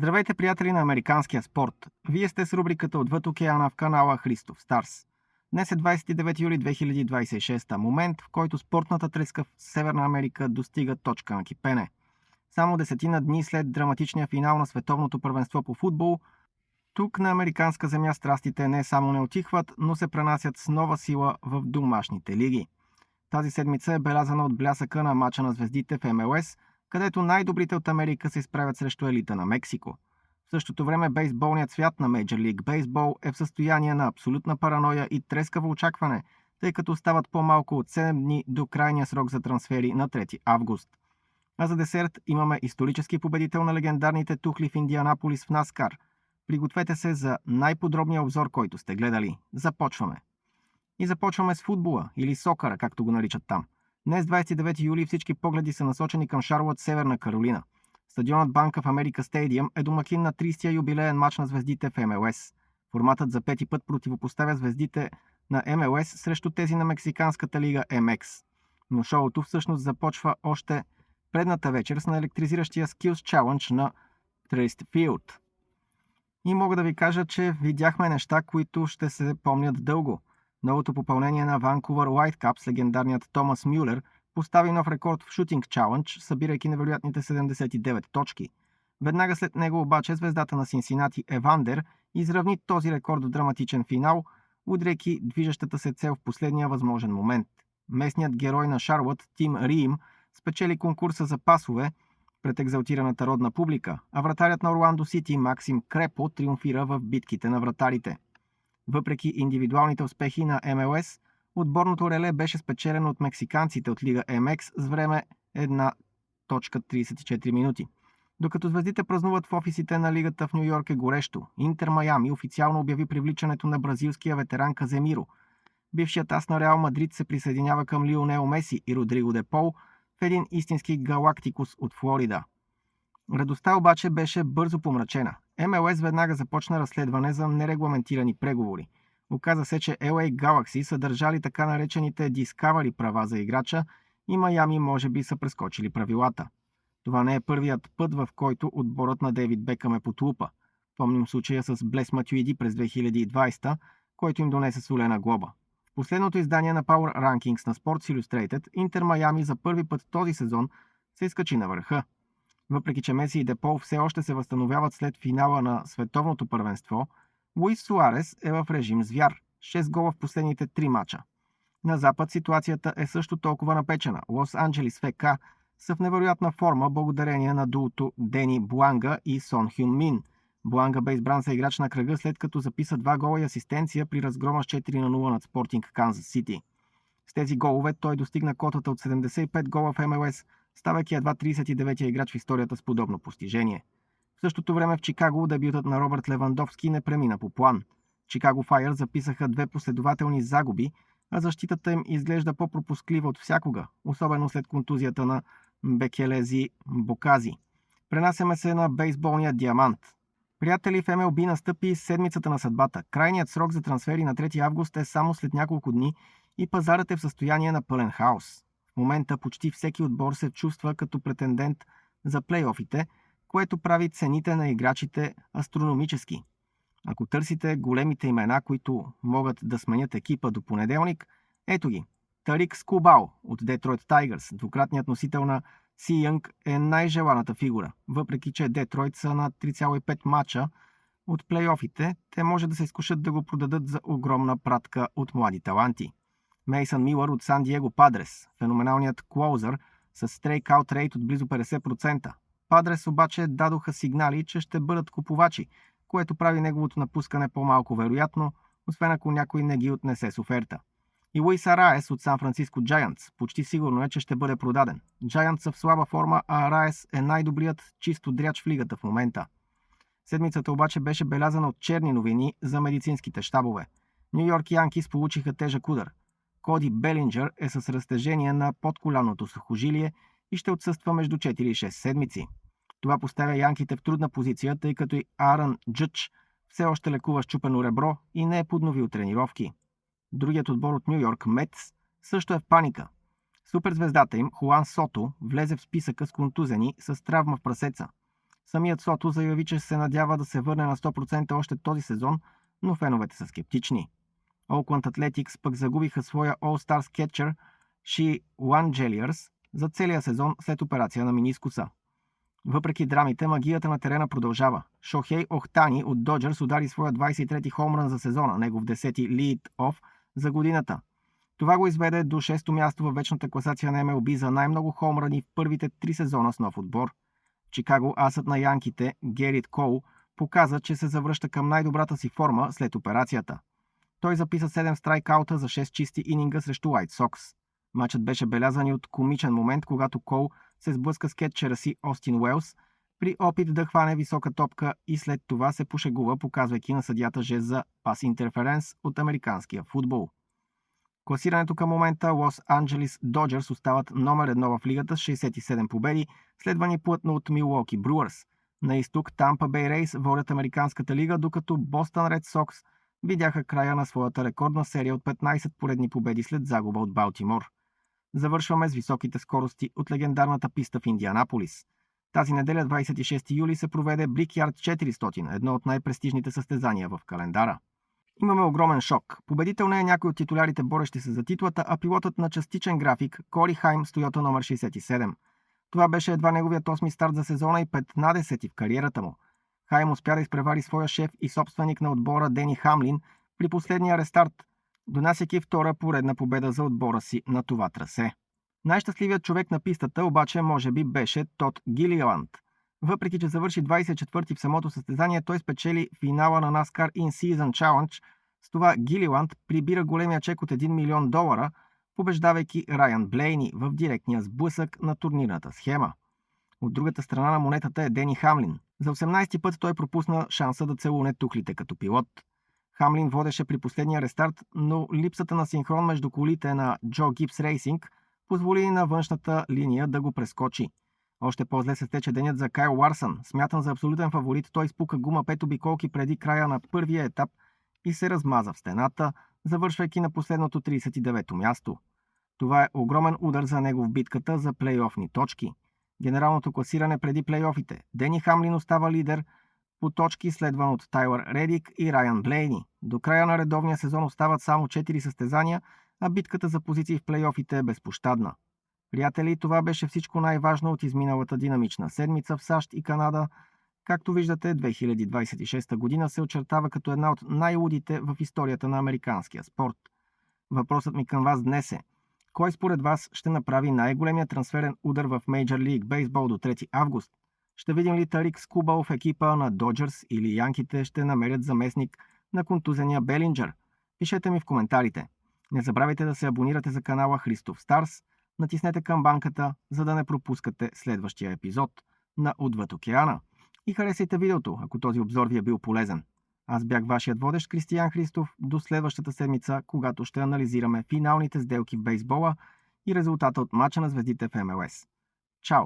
Здравейте, приятели на американския спорт! Вие сте с рубриката Отвъд океана в канала Христов Старс. Днес е 29 юли 2026, момент, в който спортната треска в Северна Америка достига точка на кипене. Само десетина дни след драматичния финал на световното първенство по футбол, тук на американска земя страстите не само не отихват, но се пренасят с нова сила в домашните лиги. Тази седмица е белязана от блясъка на мача на звездите в МЛС, където най-добрите от Америка се изправят срещу елита на Мексико. В същото време бейсболният свят на Major League Baseball е в състояние на абсолютна параноя и трескаво очакване, тъй като остават по-малко от 7 дни до крайния срок за трансфери на 3 август. А за десерт имаме исторически победител на легендарните тухли в Индианаполис в Наскар. Пригответе се за най-подробния обзор, който сте гледали. Започваме! И започваме с футбола, или сокъра, както го наричат там. Днес, 29 юли, всички погледи са насочени към Шарлот, Северна Каролина. Стадионът Банк в Америка Стадиум е домакин на 30-я юбилеен мач на звездите в МЛС. Форматът за пети път противопоставя звездите на МЛС срещу тези на Мексиканската лига МХ. Но шоуто всъщност започва още предната вечер с наелектризиращия Skills Challenge на Трейст Филд. И мога да ви кажа, че видяхме неща, които ще се помнят дълго. Новото попълнение на Ванкувър Уайткап с легендарният Томас Мюлер постави нов рекорд в шутинг чалендж, събирайки невероятните 79 точки. Веднага след него обаче звездата на Синсинати Евандер изравни този рекорд в драматичен финал, удряйки движещата се цел в последния възможен момент. Местният герой на Шарлот, Тим Рим, спечели конкурса за пасове пред екзалтираната родна публика, а вратарят на Орландо Сити Максим Крепо триумфира в битките на вратарите. Въпреки индивидуалните успехи на МЛС, отборното реле беше спечелено от мексиканците от Лига МХ с време 1.34 минути. Докато звездите празнуват в офисите на лигата в Ню Йорк е горещо, Интер Майами официално обяви привличането на бразилския ветеран Каземиро. Бившият ас на Реал Мадрид се присъединява към Лионел Меси и Родриго де Пол в един истински галактикус от Флорида. Радостта обаче беше бързо помрачена. МЛС веднага започна разследване за нерегламентирани преговори. Оказа се, че LA Galaxy са държали така наречените Discovery права за играча и Майами може би са прескочили правилата. Това не е първият път, в който отборът на Дейвид Бекъм е под лупа. Помним случая с Блес Матюиди през 2020, който им донесе солена глоба. В последното издание на Power Rankings на Sports Illustrated, Интер Майами за първи път този сезон се изкачи на върха. Въпреки че Меси и Депол все още се възстановяват след финала на световното първенство, Луис Суарес е в режим звяр. 6 гола в последните 3 мача. На запад ситуацията е също толкова напечена. Лос Анджелис ФК са в невероятна форма благодарение на дуото Дени Буанга и Сон Хюн Мин. Буанга бе избран за играч на кръга, след като записа 2 гола и асистенция при разгрома с 4-0 над Спортинг Канзас Сити. С тези голове той достигна котата от 75 гола в МЛС, ставайки едва 39-я играч в историята с подобно постижение. В същото време в Чикаго дебютът на Робърт Левандовски не премина по план. Чикаго Файър записаха 2 последователни загуби, а защитата им изглежда по-пропусклива от всякога, особено след контузията на Бекелези Бокази. Пренасяме се на бейсболния диамант. Приятели, в МЛБ настъпи седмицата на съдбата. Крайният срок за трансфери на 3 август е само след няколко дни и пазарът е в състояние на пълен хаос. В момента почти всеки отбор се чувства като претендент за плейофите, което прави цените на играчите астрономически. Ако търсите големите имена, които могат да сменят екипа до понеделник, ето ги. Тарик Скубал от Детройт Тайгърс, двукратният носител на Си Янг, е най-желаната фигура. Въпреки че Детройт са на 3,5 мача от плейофите, те може да се изкушат да го продадат за огромна пратка от млади таланти. Мейсън Милър от Сан Диего Падрес, феноменалният клоузър с strikeout рейт от близо 50%. Падрес обаче дадоха сигнали, че ще бъдат купувачи, което прави неговото напускане по-малко вероятно, освен ако някой не ги отнесе с оферта. И Луис Араес от Сан Франциско Джайантс почти сигурно е, че ще бъде продаден. Джайантс са в слаба форма, а Араес е най-добрият чисто дряч в лигата в момента. Седмицата обаче беше белязана от черни новини за медицинските щабове. Ню Йорк Янкис получиха тежък удар. Коди Белинджър е с разтежение на подколяното сухожилие и ще отсъства между 4 и 6 седмици. Това поставя янките в трудна позиция, тъй като и Аарън Джъдж все още лекува счупено ребро и не е подновил тренировки. Другият отбор от Ню Йорк, Метс, също е в паника. Суперзвездата им, Хуан Сото, влезе в списъка с контузени с травма в прасеца. Самият Сото заяви, че се надява да се върне на 100% още този сезон, но феновете са скептични. Oakland Athletics пък загубиха своя All-Star кетчър Ши Уанджелиърс за целия сезон след операция на менискуса. Въпреки драмите, магията на терена продължава. Шохей Охтани от Доджърс удари своя 23-ти хоумран за сезона, негов 10-ти лид-оф за годината. Това го изведе до 6-то място във вечната класация на MLB за най-много хоумрани в първите 3 сезона с нов отбор. В Чикаго асът на янките Герит Коул показа, че се завръща към най-добрата си форма след операцията. Той записа 7 страйкаута за 6 чисти ининга срещу Уайт Сокс. Матчът беше белязан и от комичен момент, когато Коул се сблъска с кетчера си Остин Уелс при опит да хване висока топка и след това се пошегува, показвайки на съдията жест за пас интерференс от американския футбол. Класирането към момента Лос Анджелис Доджърс остават номер 1 в лигата с 67 победи, следвани плътно от Милуоки Брюърс. На изток Тампа Бей Рейс водят американската лига, докато Бостън Ред Сокс видяха края на своята рекордна серия от 15 поредни победи след загуба от Балтимор. Завършваме с високите скорости от легендарната писта в Индианаполис. Тази неделя, 26 юли, се проведе Brickyard 400, едно от най-престижните състезания в календара. Имаме огромен шок. Победител не е някой от титулярите, борещи се за титлата, а пилотът на частичен график Кори Хайм с Тойота номер 67. Това беше едва неговият 8-ми старт за сезона и 15-ти в кариерата му. Хайм успя да изпревари своя шеф и собственик на отбора Дени Хамлин при последния рестарт, донасяйки втора поредна победа за отбора си на това трасе. Най-щастливият човек на пистата обаче може би беше Тод Гилиланд. Въпреки че завърши 24-ти в самото състезание, той спечели финала на NASCAR In-Season Challenge. С това Гилиланд прибира големия чек от $1 милион, побеждавайки Райан Блейни в директния сблъсък на турнирната схема. От другата страна на монетата е Дени Хамлин. За 18-ти път той пропусна шанса да целуне тухлите като пилот. Хамлин водеше при последния рестарт, но липсата на синхрон между колите на Джо Гибс Рейсинг позволи на външната линия да го прескочи. Още по-зле се стече денят за Кайл Ларсън. Смятан за абсолютен фаворит, той изпука гума 5 обиколки преди края на първия етап и се размаза в стената, завършвайки на последното 39-то място. Това е огромен удар за него в битката за плейофни точки. Генералното класиране преди плейофите. Дени Хамлин остава лидер по точки, следван от Тайлър Редик и Райан Блейни. До края на редовния сезон остават само 4 състезания, а битката за позиции в плейофите е безпощадна. Приятели, това беше всичко най-важно от изминалата динамична седмица в САЩ и Канада. Както виждате, 2026 година се очертава като една от най-лудите в историята на американския спорт. Въпросът ми към вас днес е: кой според вас ще направи най-големия трансферен удар в Major League Baseball до 3 август? Ще видим ли Тарик Скубал в екипа на Доджърс или янките ще намерят заместник на контузения Белинджър? Пишете ми в коментарите. Не забравяйте да се абонирате за канала Христов Старс, натиснете камбанката, за да не пропускате следващия епизод на Отвъд океана. И харесайте видеото, ако този обзор ви е бил полезен. Аз бях вашият водещ Кристиян Христов до следващата седмица, когато ще анализираме финалните сделки в бейсбола и резултата от мача на звездите в МЛС. Чао!